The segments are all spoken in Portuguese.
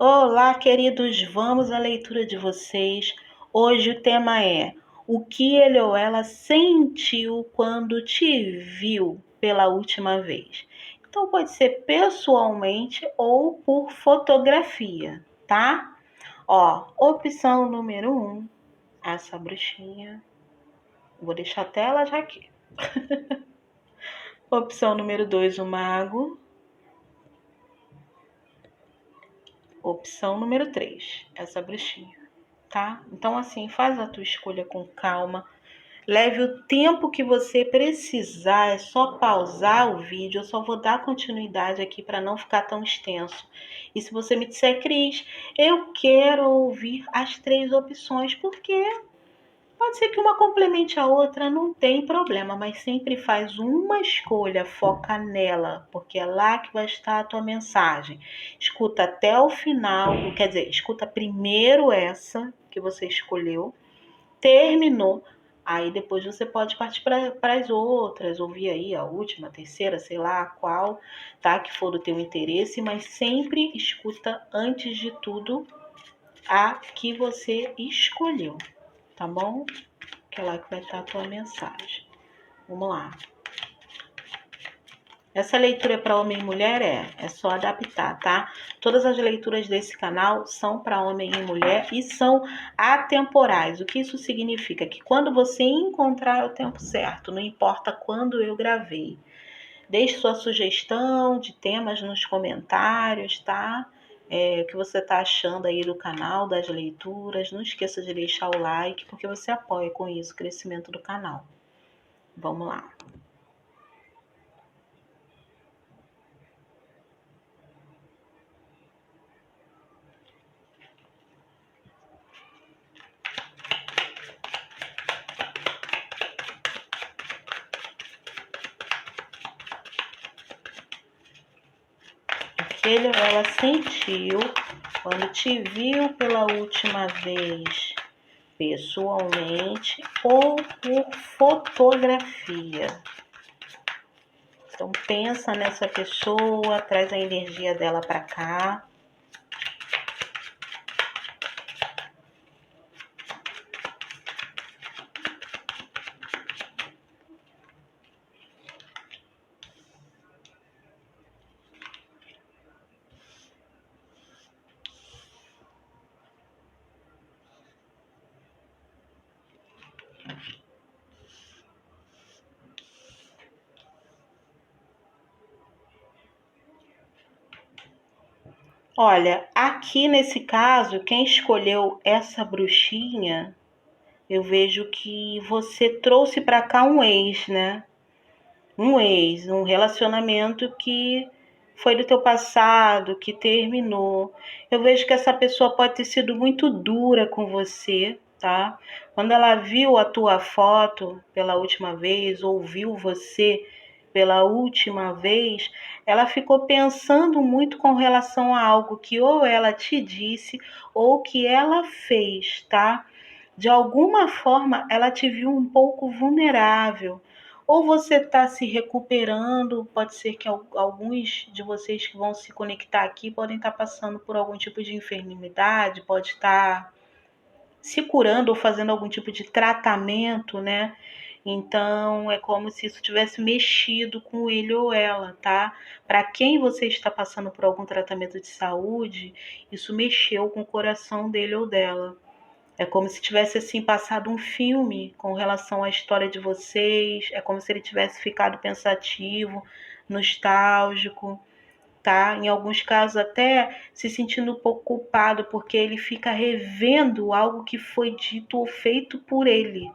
Olá, queridos, vamos à leitura de vocês. Hoje o tema é: o que ele ou ela sentiu quando te viu pela última vez? Então pode ser pessoalmente ou por fotografia, tá? Ó, opção número 1, essa bruxinha. Vou deixar a tela já aqui. Opção número 2, o mago. Opção número 3, essa bruxinha, tá? Então, assim, faz a tua escolha com calma. Leve o tempo que você precisar, é só pausar o vídeo. Eu só vou dar continuidade aqui para não ficar tão extenso. E se você me disser, Cris, eu quero ouvir as 3 opções, porque pode ser que uma complemente a outra, não tem problema, mas sempre faz uma escolha, foca nela, porque é lá que vai estar a tua mensagem. Escuta até o final, quer dizer, escuta primeiro essa que você escolheu, terminou, aí depois você pode partir para as outras, ouvir aí a última, a terceira, sei lá qual, tá? Que for do teu interesse, mas sempre escuta antes de tudo a que você escolheu, tá bom? Que é lá que vai estar a tua mensagem. Vamos lá. Essa leitura é para homem e mulher? É só adaptar, tá? Todas as leituras desse canal são para homem e mulher e são atemporais. O que isso significa? Que quando você encontrar o tempo certo, não importa quando eu gravei. Deixe sua sugestão de temas nos comentários, tá? O que você está achando aí do canal, das leituras. Não esqueça de deixar o like, porque você apoia com isso o crescimento do canal. Vamos lá. O que ele ou ela sentiu quando te viu pela última vez, pessoalmente ou por fotografia. Então pensa nessa pessoa, traz a energia dela para cá. Olha, aqui nesse caso, quem escolheu essa bruxinha, eu vejo que você trouxe para cá um ex, né? Um relacionamento que foi do teu passado, que terminou. Eu vejo que essa pessoa pode ter sido muito dura com você, tá? Quando ela viu a tua foto pela última vez, ou viu você pela última vez, ela ficou pensando muito com relação a algo que ou ela te disse ou que ela fez, tá? De alguma forma, ela te viu um pouco vulnerável. Ou você está se recuperando, pode ser que alguns de vocês que vão se conectar aqui podem estar passando por algum tipo de enfermidade, pode estar se curando ou fazendo algum tipo de tratamento, né? Então, é como se isso tivesse mexido com ele ou ela, tá? Para quem você está passando por algum tratamento de saúde, isso mexeu com o coração dele ou dela. É como se tivesse assim passado um filme com relação à história de vocês. É como se ele tivesse ficado pensativo, nostálgico, tá? Em alguns casos até se sentindo um pouco culpado porque ele fica revendo algo que foi dito ou feito por ele,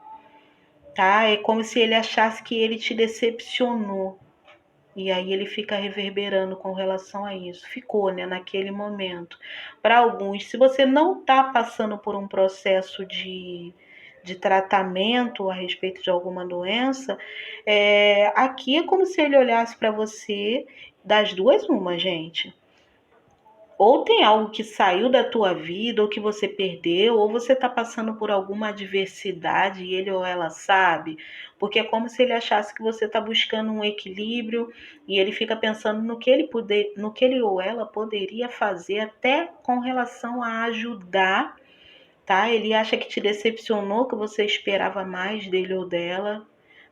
tá? É como se ele achasse que ele te decepcionou. E aí ele fica reverberando com relação a isso. Ficou, né, naquele momento. Para alguns, se você não está passando por um processo de tratamento a respeito de alguma doença, aqui é como se ele olhasse para você das duas uma, gente. Ou tem algo que saiu da tua vida, ou que você perdeu, ou você está passando por alguma adversidade e ele ou ela sabe, porque é como se ele achasse que você está buscando um equilíbrio e ele fica pensando no que ele ou ela poderia fazer até com relação a ajudar, tá? Ele acha que te decepcionou, que você esperava mais dele ou dela,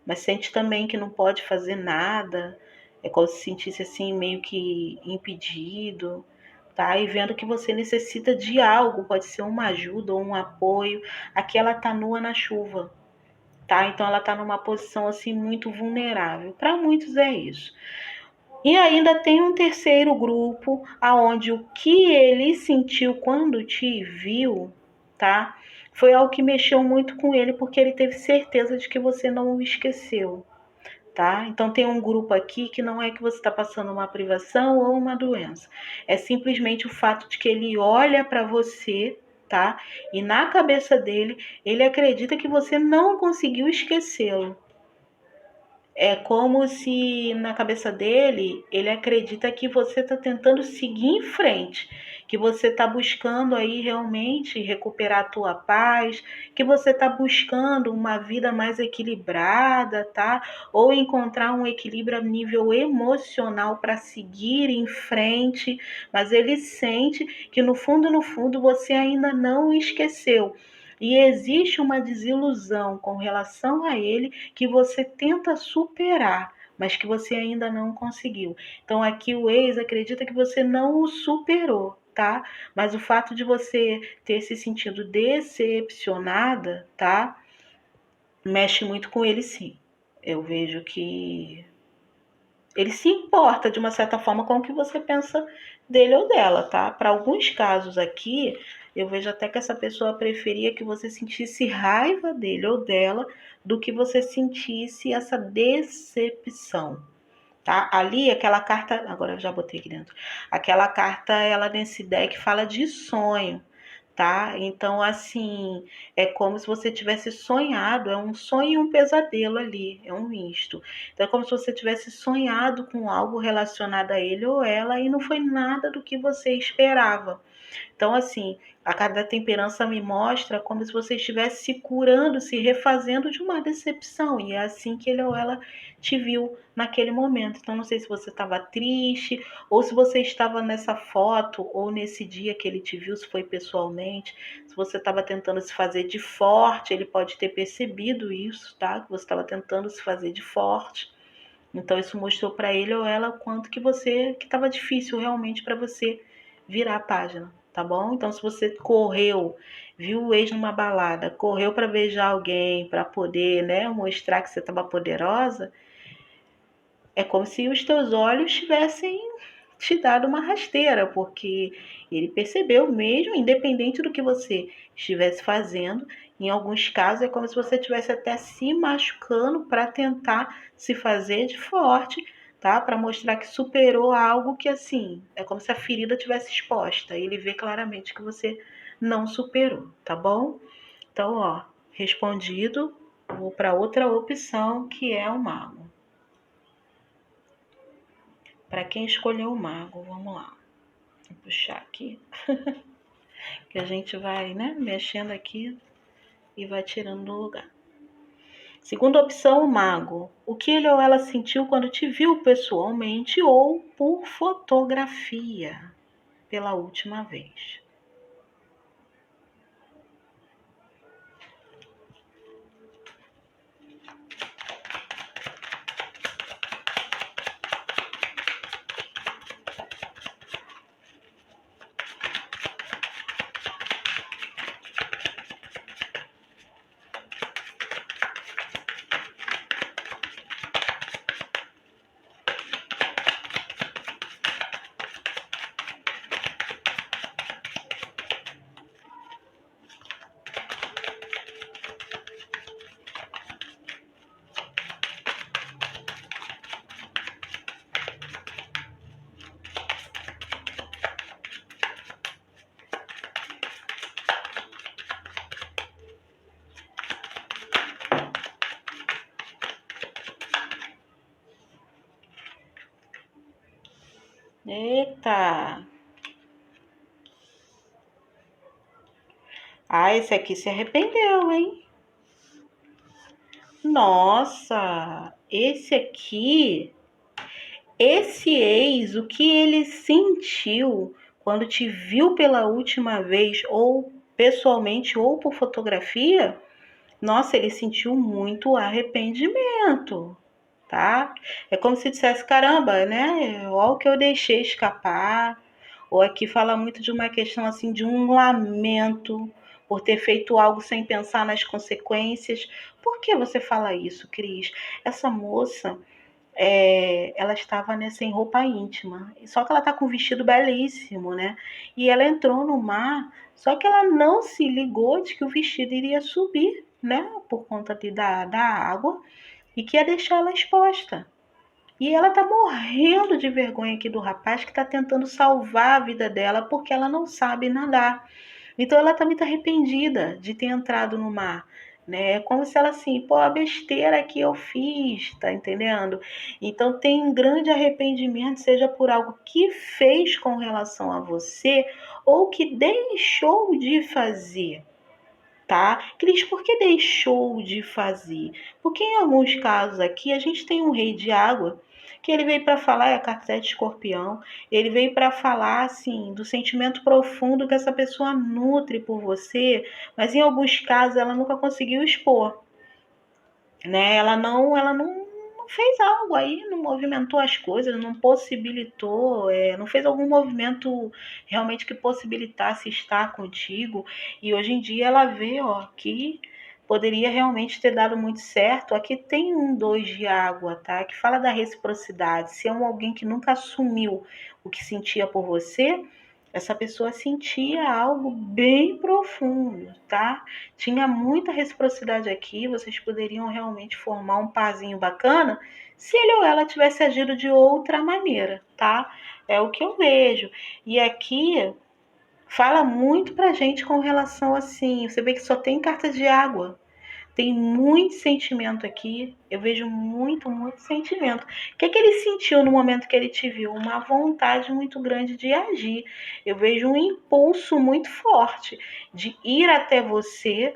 mas sente também que não pode fazer nada, é como se sentisse assim meio que impedido, tá? E vendo que você necessita de algo, pode ser uma ajuda ou um apoio. Aqui ela tá nua na chuva, tá? Então ela tá numa posição assim muito vulnerável. Para muitos é isso. E ainda tem um terceiro grupo, aonde o que ele sentiu quando te viu, tá? Foi algo que mexeu muito com ele, porque ele teve certeza de que você não o esqueceu, tá? Então tem um grupo aqui que não é que você está passando uma privação ou uma doença, é simplesmente o fato de que ele olha para você, tá? E na cabeça dele, ele acredita que você não conseguiu esquecê-lo. É como se na cabeça dele, ele acredita que você está tentando seguir em frente, que você está buscando aí realmente recuperar a tua paz, que você está buscando uma vida mais equilibrada, tá? Ou encontrar um equilíbrio a nível emocional para seguir em frente, mas ele sente que no fundo, você ainda não esqueceu. E existe uma desilusão com relação a ele que você tenta superar, mas que você ainda não conseguiu. Então aqui o ex acredita que você não o superou, tá? Mas o fato de você ter se sentido decepcionada, tá? Mexe muito com ele, sim. Eu vejo que ele se importa de uma certa forma com o que você pensa dele ou dela, tá? Para alguns casos aqui, eu vejo até que essa pessoa preferia que você sentisse raiva dele ou dela do que você sentisse essa decepção, tá? Ali, aquela carta, agora eu já botei aqui dentro. Aquela carta, ela nesse deck fala de sonho, tá? Então, assim, é como se você tivesse sonhado, é um sonho e um pesadelo ali, é um misto. Então, é como se você tivesse sonhado com algo relacionado a ele ou ela e não foi nada do que você esperava. Então, assim, a carta da temperança me mostra como se você estivesse se curando, se refazendo de uma decepção. E é assim que ele ou ela te viu naquele momento. Então, não sei se você estava triste, ou se você estava nessa foto, ou nesse dia que ele te viu, se foi pessoalmente, se você estava tentando se fazer de forte, ele pode ter percebido isso, tá? Que você estava tentando se fazer de forte. Então, isso mostrou para ele ou ela quanto que estava difícil realmente para você virar a página, tá bom? Então, se você correu, viu o ex numa balada, correu para beijar alguém, para poder, né, mostrar que você estava poderosa, é como se os teus olhos tivessem te dado uma rasteira, porque ele percebeu mesmo, independente do que você estivesse fazendo, em alguns casos é como se você estivesse até se machucando para tentar se fazer de forte, tá? Para mostrar que superou algo que assim, é como se a ferida tivesse exposta. Ele vê claramente que você não superou, tá bom? Então, ó, respondido, vou para outra opção que é o mago. Para quem escolheu o mago, vamos lá. Vou puxar aqui, que a gente vai, né, mexendo aqui e vai tirando do lugar. Segunda opção, o mago. O que ele ou ela sentiu quando te viu pessoalmente ou por fotografia pela última vez. Eita! Ah, esse aqui se arrependeu, hein? Nossa, esse ex, o que ele sentiu quando te viu pela última vez, ou pessoalmente, ou por fotografia, nossa, ele sentiu muito arrependimento, tá? É como se dissesse, caramba, né? Olha o que eu deixei escapar. Ou aqui fala muito de uma questão assim de um lamento por ter feito algo sem pensar nas consequências. Por que você fala isso, Cris? Essa moça, ela estava, né, sem roupa íntima. Só que ela tá com um vestido belíssimo, né? E ela entrou no mar, só que ela não se ligou de que o vestido iria subir, né? Por conta da água e que ia deixar ela exposta. E ela tá morrendo de vergonha aqui do rapaz que tá tentando salvar a vida dela porque ela não sabe nadar. Então ela tá muito arrependida de ter entrado no mar, né? É como se ela assim, pô, a besteira que eu fiz, tá entendendo? Então tem um grande arrependimento, seja por algo que fez com relação a você ou que deixou de fazer, tá? Cris, por que deixou de fazer? Porque em alguns casos aqui a gente tem um rei de água que ele veio para falar, é a carta de escorpião, ele veio para falar assim do sentimento profundo que essa pessoa nutre por você, mas em alguns casos ela nunca conseguiu expor, né? Ela não fez algo aí, não movimentou as coisas, não possibilitou, não fez algum movimento realmente que possibilitasse estar contigo. E hoje em dia ela vê, ó, que poderia realmente ter dado muito certo. Aqui tem um dois de água, tá? Que fala da reciprocidade. Se é alguém que nunca assumiu o que sentia por você, essa pessoa sentia algo bem profundo, tá? Tinha muita reciprocidade aqui, vocês poderiam realmente formar um parzinho bacana se ele ou ela tivesse agido de outra maneira, tá? É o que eu vejo. E aqui fala muito pra gente com relação assim, você vê que só tem carta de água. Tem muito sentimento aqui. Eu vejo muito, muito sentimento. O que ele sentiu no momento que ele te viu? Uma vontade muito grande de agir. Eu vejo um impulso muito forte de ir até você,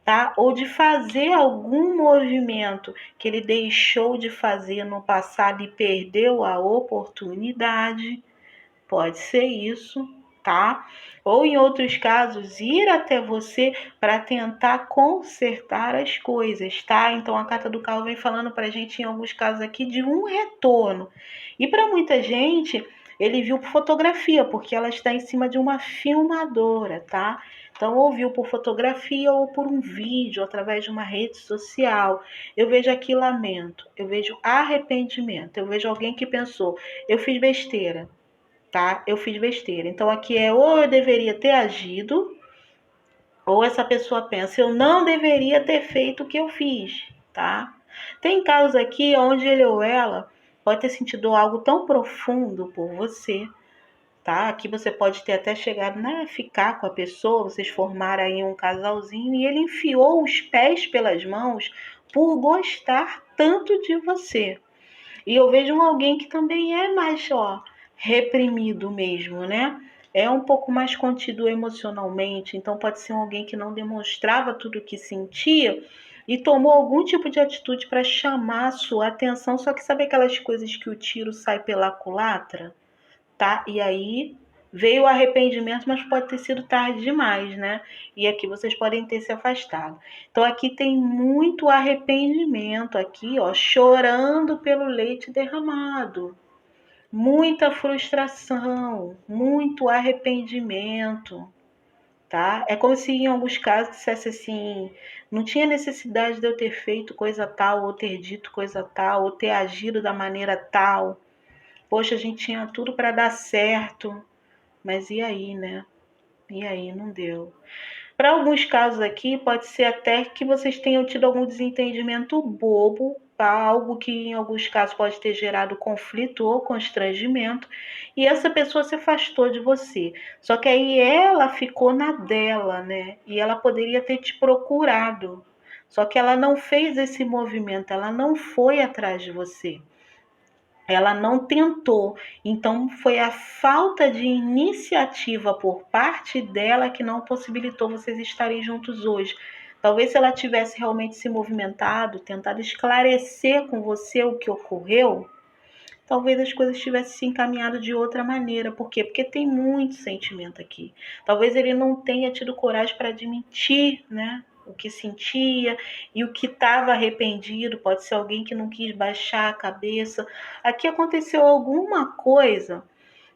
tá? Ou de fazer algum movimento que ele deixou de fazer no passado e perdeu a oportunidade. Pode ser isso, tá? Ou em outros casos, ir até você para tentar consertar as coisas, tá? Então a carta do carro vem falando para a gente, em alguns casos aqui, de um retorno. E para muita gente, ele viu por fotografia, porque ela está em cima de uma filmadora, tá? Então, ou viu por fotografia ou por um vídeo, através de uma rede social. Eu vejo aqui lamento, eu vejo arrependimento, eu vejo alguém que pensou, eu fiz besteira, tá? Eu fiz besteira. Então aqui é ou eu deveria ter agido, ou essa pessoa pensa, eu não deveria ter feito o que eu fiz, tá? Tem casos aqui onde ele ou ela pode ter sentido algo tão profundo por você, tá? Aqui você pode ter até chegado, né, a ficar com a pessoa, vocês formaram aí um casalzinho e ele enfiou os pés pelas mãos por gostar tanto de você. E eu vejo alguém que também é mais, ó, reprimido mesmo, né? É um pouco mais contido emocionalmente, então pode ser alguém que não demonstrava tudo o que sentia e tomou algum tipo de atitude para chamar a sua atenção, só que sabe aquelas coisas que o tiro sai pela culatra, tá? E aí veio o arrependimento, mas pode ter sido tarde demais, né? E aqui vocês podem ter se afastado. Então aqui tem muito arrependimento aqui, ó, chorando pelo leite derramado. Muita frustração, muito arrependimento, tá? É como se em alguns casos dissesse assim, não tinha necessidade de eu ter feito coisa tal, ou ter dito coisa tal, ou ter agido da maneira tal. Poxa, a gente tinha tudo para dar certo, mas e aí, né? E aí, não deu. Para alguns casos aqui, pode ser até que vocês tenham tido algum desentendimento bobo, tá? Algo que em alguns casos pode ter gerado conflito ou constrangimento, e essa pessoa se afastou de você. Só que aí ela ficou na dela, né? E ela poderia ter te procurado. Só que ela não fez esse movimento, ela não foi atrás de você. ela não tentou. Então, foi a falta de iniciativa por parte dela que não possibilitou vocês estarem juntos hoje. Talvez se ela tivesse realmente se movimentado, tentado esclarecer com você o que ocorreu, talvez as coisas tivessem se encaminhado de outra maneira. Por quê? Porque tem muito sentimento aqui. Talvez ele não tenha tido coragem para admitir, né? O que sentia e o que estava arrependido. Pode ser alguém que não quis baixar a cabeça. Aqui aconteceu alguma coisa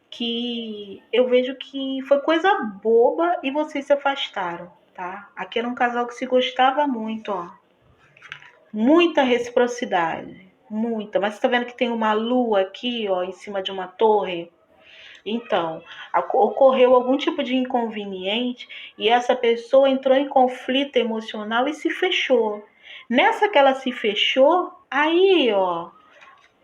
que eu vejo que foi coisa boba e vocês se afastaram, tá? Aqui era um casal que se gostava muito, ó. Muita reciprocidade, muita. Mas você tá vendo que tem uma lua aqui, ó, em cima de uma torre? Então, ocorreu algum tipo de inconveniente e essa pessoa entrou em conflito emocional e se fechou. Nessa que ela se fechou, aí, ó,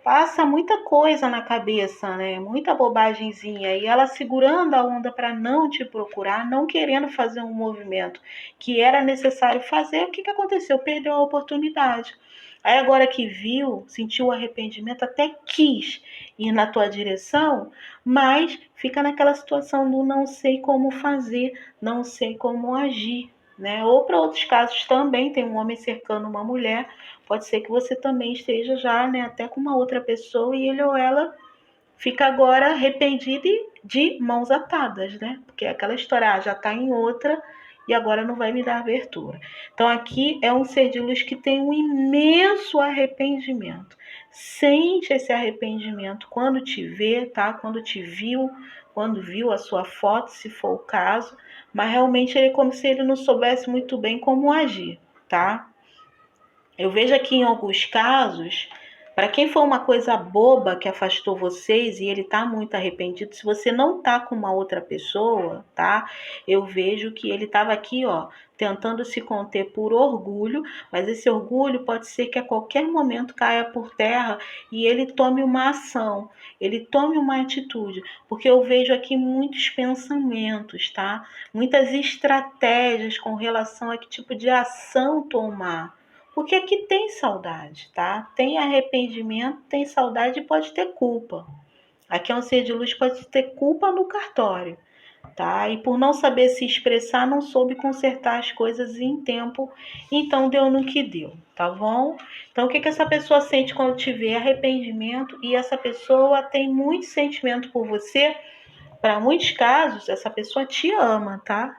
passa muita coisa na cabeça, né? Muita bobagemzinha. E ela segurando a onda para não te procurar, não querendo fazer um movimento que era necessário fazer, o que, que aconteceu? Perdeu a oportunidade. Aí agora que viu, sentiu arrependimento, até quis ir na tua direção, mas fica naquela situação do não sei como fazer, não sei como agir, né? Ou para outros casos também, tem um homem cercando uma mulher. Pode ser que você também esteja já, né, até com uma outra pessoa e ele ou ela fica agora arrependido e de mãos atadas, né? Porque aquela história já está em outra e agora não vai me dar abertura. Então aqui é um ser de luz que tem um imenso arrependimento. Sente esse arrependimento quando te vê, tá? Quando te viu, quando viu a sua foto, se for o caso, mas realmente ele é como se ele não soubesse muito bem como agir, tá? Eu vejo aqui em alguns casos, para quem foi uma coisa boba que afastou vocês e ele tá muito arrependido, se você não tá com uma outra pessoa, tá? Eu vejo que ele tava aqui, ó, tentando se conter por orgulho, mas esse orgulho pode ser que a qualquer momento caia por terra e ele tome uma ação, ele tome uma atitude, porque eu vejo aqui muitos pensamentos, tá? Muitas estratégias com relação a que tipo de ação tomar. Porque aqui tem saudade, tá? Tem arrependimento, tem saudade e pode ter culpa. Aqui é um ser de luz, pode ter culpa no cartório, tá? E por não saber se expressar, não soube consertar as coisas em tempo, então deu no que deu, tá bom? Então o que que essa pessoa sente quando te vê? Arrependimento, e essa pessoa tem muito sentimento por você. Para muitos casos, essa pessoa te ama, tá?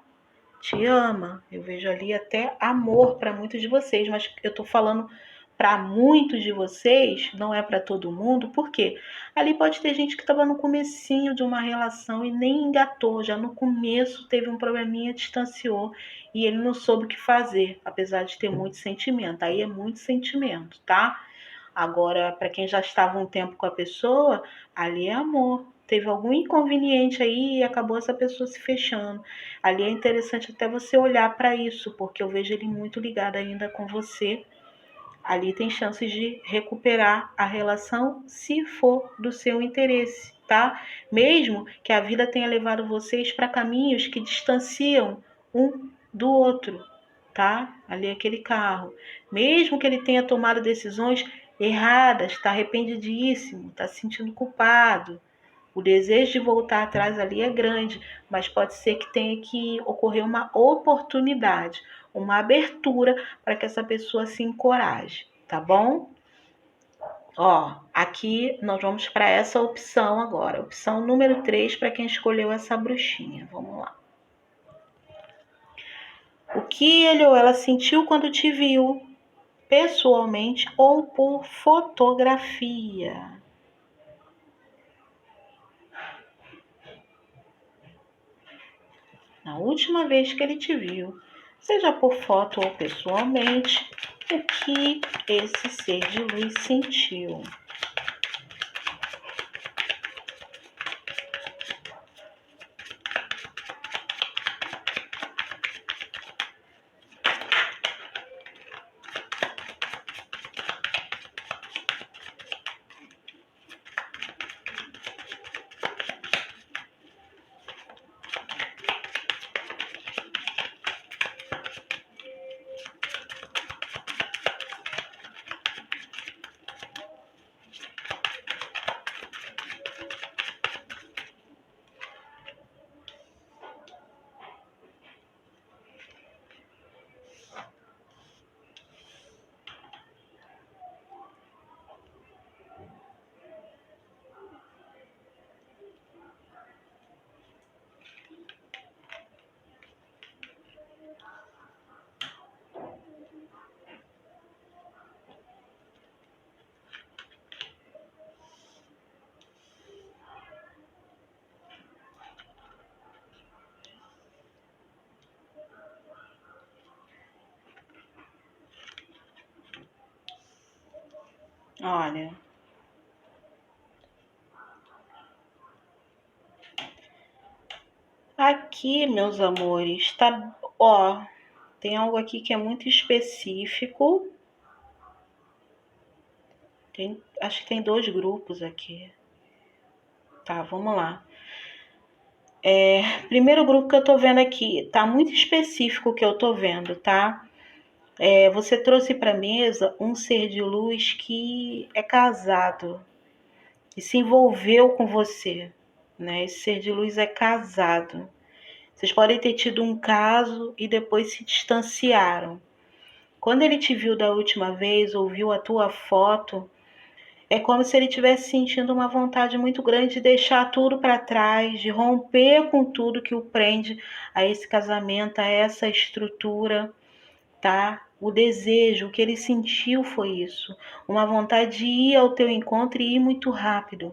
Te ama. Eu vejo ali até amor para muitos de vocês, mas eu tô falando para muitos de vocês, não é para todo mundo, porque ali pode ter gente que estava no comecinho de uma relação e nem engatou, já no começo teve um probleminha, distanciou e ele não soube o que fazer, apesar de ter muito sentimento. Aí é muito sentimento, tá? Agora, para quem já estava um tempo com a pessoa, ali é amor. Teve algum inconveniente aí e acabou essa pessoa se fechando. Ali é interessante até você olhar para isso, porque eu vejo ele muito ligado ainda com você. Ali tem chances de recuperar a relação se for do seu interesse, tá? Mesmo que a vida tenha levado vocês para caminhos que distanciam um do outro, tá? Ali é aquele carro. Mesmo que ele tenha tomado decisões erradas, está arrependidíssimo, está se sentindo culpado. O desejo de voltar atrás ali é grande, mas pode ser que tenha que ocorrer uma oportunidade, uma abertura para que essa pessoa se encoraje, tá bom? Ó, aqui nós vamos para essa opção agora. Opção número 3 para quem escolheu essa bruxinha. Vamos lá. O que ele ou ela sentiu quando te viu, pessoalmente ou por fotografia? Na última vez que ele te viu, seja por foto ou pessoalmente, o que esse ser de luz sentiu? Olha, aqui, meus amores, tá, ó, tem algo aqui que é muito específico. Acho que tem 2 grupos aqui. Tá, vamos lá. Primeiro grupo que eu tô vendo aqui, tá muito específico o que eu tô vendo, tá? Você trouxe pra mesa um ser de luz que é casado e se envolveu com você, né? Esse ser de luz é casado. Vocês podem ter tido um caso e depois se distanciaram. Quando ele te viu da última vez, ouviu a tua foto, é como se ele estivesse sentindo uma vontade muito grande de deixar tudo para trás, de romper com tudo que o prende a esse casamento, a essa estrutura, tá? O desejo, o que ele sentiu foi isso, uma vontade de ir ao teu encontro e ir muito rápido.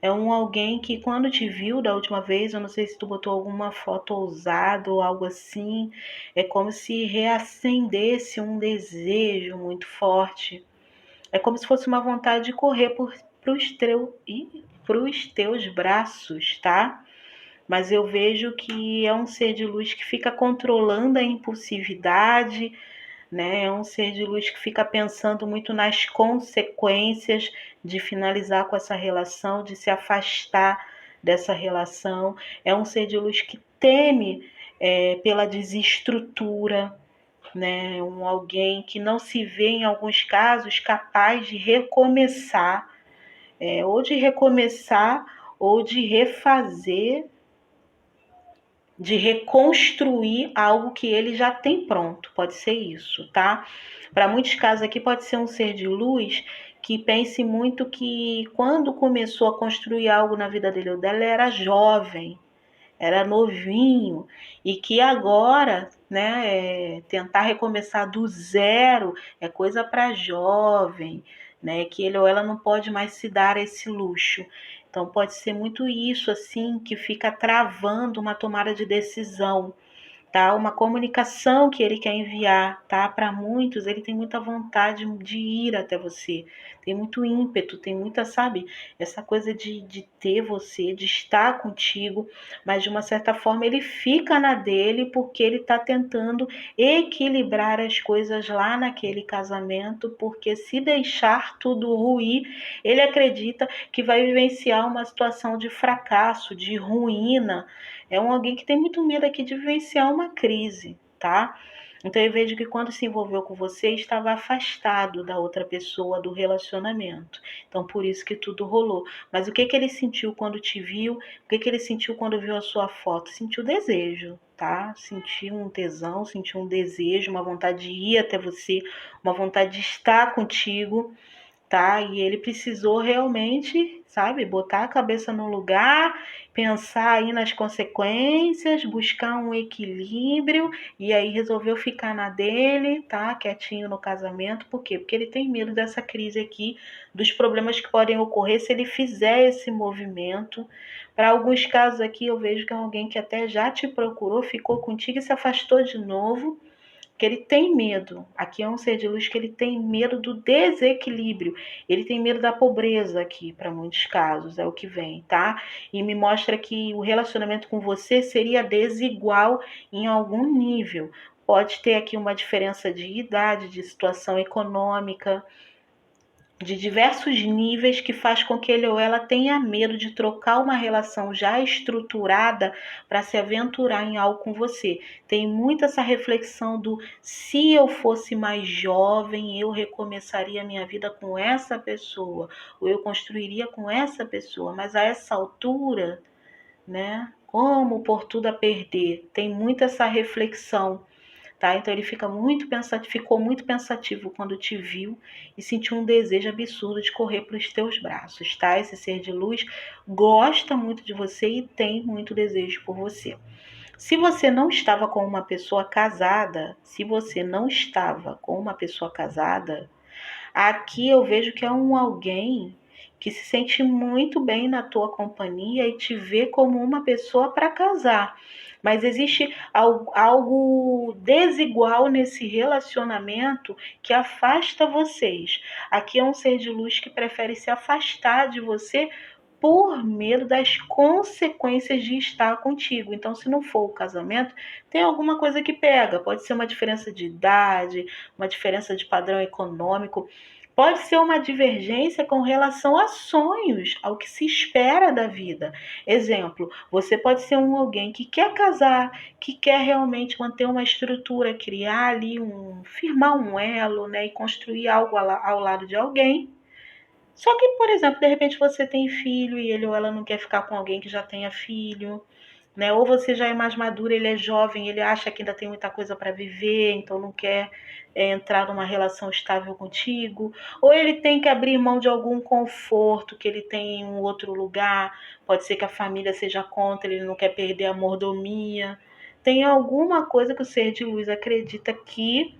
É alguém que quando te viu da última vez, eu não sei se tu botou alguma foto ousada ou algo assim, é como se reacendesse um desejo muito forte. É como se fosse uma vontade de correr pros teus braços, tá? Mas eu vejo que é um ser de luz que fica controlando a impulsividade, né? É um ser de luz que fica pensando muito nas consequências de finalizar com essa relação, de se afastar dessa relação. É um ser de luz que teme pela desestrutura, né? Alguém que não se vê, em alguns casos, capaz de recomeçar, ou de recomeçar, ou de refazer, de reconstruir algo que ele já tem pronto. Pode ser isso, tá? Para muitos casos aqui pode ser um ser de luz que pense muito que quando começou a construir algo na vida dele ou dela, era jovem, era novinho, e que agora, né, tentar recomeçar do zero é coisa para jovem, né, que ele ou ela não pode mais se dar esse luxo. Então pode ser muito isso assim que fica travando uma tomada de decisão, tá? Uma comunicação que ele quer enviar, tá? Para muitos, ele tem muita vontade de ir até você, tem muito ímpeto, tem muita, sabe, essa coisa de ter você, de estar contigo, mas de uma certa forma ele fica na dele porque ele está tentando equilibrar as coisas lá naquele casamento, porque se deixar tudo ruir, ele acredita que vai vivenciar uma situação de fracasso, de ruína. É alguém que tem muito medo aqui de vivenciar uma crise, tá? Então eu vejo que quando se envolveu com você, estava afastado da outra pessoa, do relacionamento. Então por isso que tudo rolou. Mas o que que ele sentiu quando te viu? O que que ele sentiu quando viu a sua foto? Sentiu desejo, tá? Sentiu um tesão, sentiu um desejo, uma vontade de ir até você, uma vontade de estar contigo, tá? E ele precisou realmente, sabe, botar a cabeça no lugar, pensar aí nas consequências, buscar um equilíbrio e aí resolveu ficar na dele, tá? Quietinho no casamento. Por quê? Porque ele tem medo dessa crise aqui, dos problemas que podem ocorrer se ele fizer esse movimento. Para alguns casos aqui eu vejo que é alguém que até já te procurou, ficou contigo e se afastou de novo, que ele tem medo. Aqui é um ser de luz que ele tem medo do desequilíbrio. Ele tem medo da pobreza aqui, para muitos casos, é o que vem, tá? E me mostra que o relacionamento com você seria desigual em algum nível. Pode ter aqui uma diferença de idade, de situação econômica, de diversos níveis que faz com que ele ou ela tenha medo de trocar uma relação já estruturada para se aventurar em algo com você. Tem muito essa reflexão do se eu fosse mais jovem, eu recomeçaria a minha vida com essa pessoa, ou eu construiria com essa pessoa, mas a essa altura, né? Como por tudo a perder? Tem muito essa reflexão, tá? Então ele ficou muito pensativo quando te viu e sentiu um desejo absurdo de correr para os teus braços, tá? Esse ser de luz gosta muito de você e tem muito desejo por você. Se você não estava com uma pessoa casada, se você não estava com uma pessoa casada, aqui eu vejo que é alguém que se sente muito bem na tua companhia e te vê como uma pessoa para casar. Mas existe algo desigual nesse relacionamento que afasta vocês. Aqui é um ser de luz que prefere se afastar de você por medo das consequências de estar contigo. Então, se não for o casamento, tem alguma coisa que pega. Pode ser uma diferença de idade, uma diferença de padrão econômico, pode ser uma divergência com relação a sonhos, ao que se espera da vida. Exemplo, você pode ser alguém que quer casar, que quer realmente manter uma estrutura, criar ali firmar um elo, né, e construir algo ao lado de alguém. Só que, por exemplo, de repente você tem filho e ele ou ela não quer ficar com alguém que já tenha filho, né? Ou você já é mais madura, ele é jovem, ele acha que ainda tem muita coisa para viver, então não quer entrar numa relação estável contigo. Ou ele tem que abrir mão de algum conforto que ele tem em um outro lugar. Pode ser que a família seja contra, ele não quer perder a mordomia. Tem alguma coisa que o ser de luz acredita que,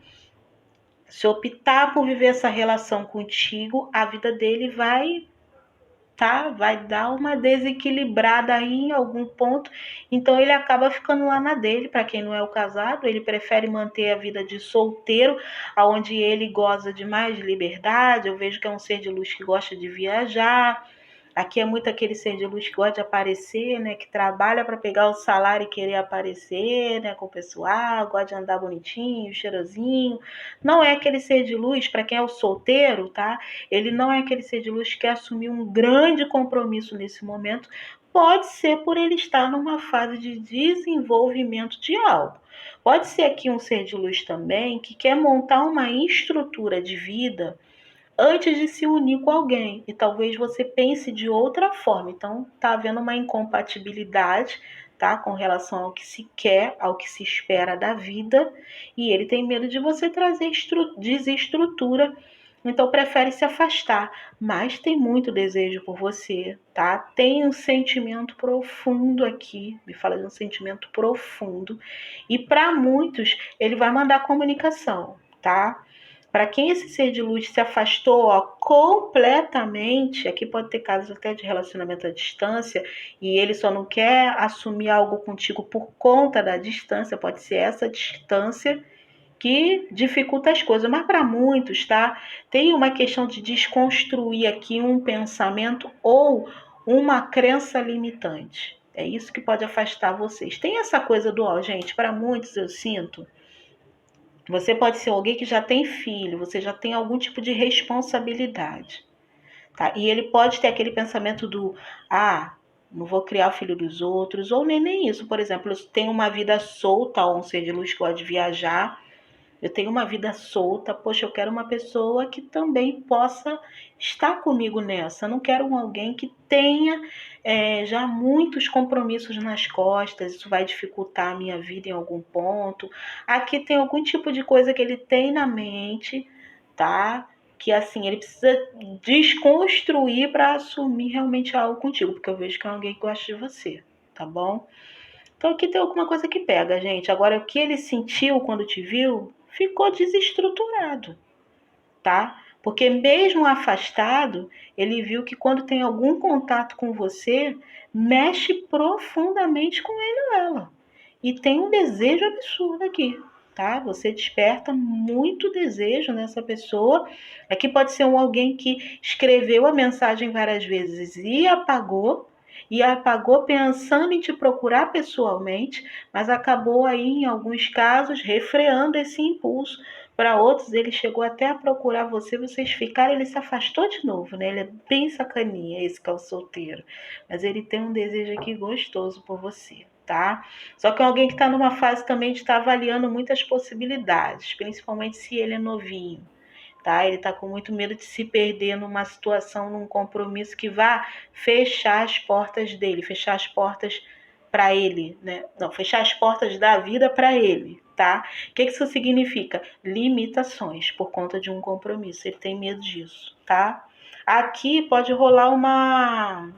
se optar por viver essa relação contigo, a vida dele vai dar uma desequilibrada aí em algum ponto. Então ele acaba ficando lá na dele. Para quem não é o casado, ele prefere manter a vida de solteiro, aonde ele goza de mais liberdade. Eu vejo que é um ser de luz que gosta de viajar. Aqui é muito aquele ser de luz que gosta de aparecer, né? Que trabalha para pegar o salário e querer aparecer, né? Com o pessoal, gosta de andar bonitinho, cheirosinho. Não é aquele ser de luz, para quem é o solteiro, tá? Ele não é aquele ser de luz que quer assumir um grande compromisso nesse momento. Pode ser por ele estar numa fase de desenvolvimento de algo. Pode ser aqui um ser de luz também que quer montar uma estrutura de vida antes de se unir com alguém. E talvez você pense de outra forma. Então, tá havendo uma incompatibilidade, tá? Com relação ao que se quer, ao que se espera da vida. E ele tem medo de você trazer desestrutura. Então, prefere se afastar. Mas tem muito desejo por você, tá? Tem um sentimento profundo aqui. Me fala de um sentimento profundo. E para muitos, ele vai mandar comunicação, tá? Para quem esse ser de luz se afastou, ó, completamente, aqui pode ter casos até de relacionamento à distância, e ele só não quer assumir algo contigo por conta da distância, pode ser essa distância que dificulta as coisas, mas para muitos, tá? Tem uma questão de desconstruir aqui um pensamento ou uma crença limitante. É isso que pode afastar vocês. Tem essa coisa do, ó, gente, para muitos eu sinto, você pode ser alguém que já tem filho, você já tem algum tipo de responsabilidade, tá? E ele pode ter aquele pensamento do, não vou criar o filho dos outros, ou nem isso. Por exemplo, eu tenho uma vida solta, ou um ser de luz que pode viajar, eu tenho uma vida solta, poxa, eu quero uma pessoa que também possa estar comigo nessa. Eu não quero alguém que tenha já muitos compromissos nas costas, isso vai dificultar a minha vida em algum ponto. Aqui tem algum tipo de coisa que ele tem na mente, tá? Que assim, ele precisa desconstruir para assumir realmente algo contigo, porque eu vejo que é alguém que gosta de você, tá bom? Então aqui tem alguma coisa que pega, gente. Agora, o que ele sentiu quando te viu, ficou desestruturado, tá? Porque mesmo afastado, ele viu que quando tem algum contato com você, mexe profundamente com ele ou ela. E tem um desejo absurdo aqui, tá? Você desperta muito desejo nessa pessoa. Aqui pode ser alguém que escreveu a mensagem várias vezes e apagou pensando em te procurar pessoalmente, mas acabou aí, em alguns casos, refreando esse impulso. Para outros, ele chegou até a procurar você, vocês ficaram, ele se afastou de novo, né? Ele é bem sacaninha, esse que é o solteiro. Mas ele tem um desejo aqui gostoso por você, tá? Só que é alguém que está numa fase também de estar avaliando muitas possibilidades, principalmente se ele é novinho, tá? Ele está com muito medo de se perder numa situação, num compromisso que vá fechar as portas dele, fechar as portas para ele, né? Não, fechar as portas da vida para ele, tá? O que isso significa? Limitações por conta de um compromisso. Ele tem medo disso, tá? Aqui pode rolar uma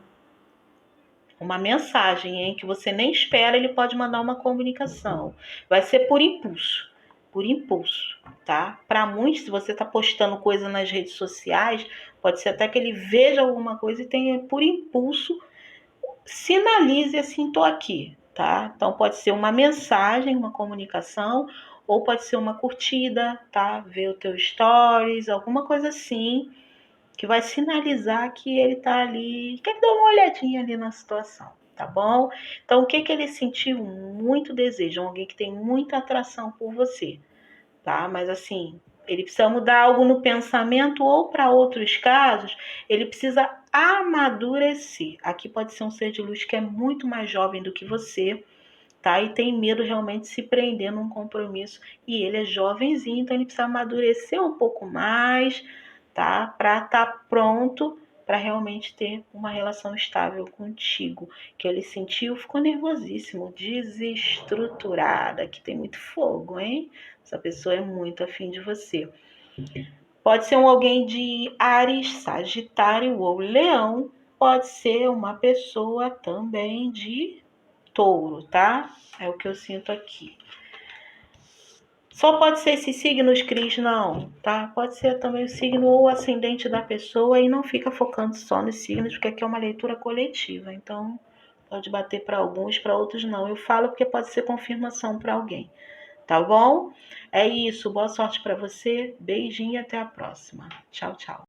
mensagem, hein, que você nem espera, ele pode mandar uma comunicação. Vai ser por impulso, por impulso, tá? Para muitos, se você está postando coisa nas redes sociais, pode ser até que ele veja alguma coisa e tenha por impulso, sinalize assim, tô aqui, tá? Então pode ser uma mensagem, uma comunicação, ou pode ser uma curtida, tá? Ver o teu stories, alguma coisa assim, que vai sinalizar que ele tá ali, que ele deu uma olhadinha ali na situação, tá bom? Então o que que ele sentiu? Muito desejo, alguém que tem muita atração por você, tá? Mas assim, ele precisa mudar algo no pensamento ou para outros casos, ele precisa amadurecer. Aqui pode ser um ser de luz que é muito mais jovem do que você, tá? E tem medo realmente de se prender num compromisso. E ele é jovenzinho, então ele precisa amadurecer um pouco mais, tá? Para estar pronto para realmente ter uma relação estável contigo. Que ele sentiu, ficou nervosíssimo, desestruturada, que tem muito fogo, hein? Essa pessoa é muito afim de você. Pode ser alguém de Áries, Sagitário ou Leão. Pode ser uma pessoa também de Touro, tá? É o que eu sinto aqui. Só pode ser esses signos, Cris, não, tá? Pode ser também o signo ou o ascendente da pessoa e não fica focando só nos signos, porque aqui é uma leitura coletiva. Então, pode bater para alguns, para outros não. Eu falo porque pode ser confirmação para alguém, tá bom? É isso, boa sorte para você, beijinho e até a próxima. Tchau, tchau.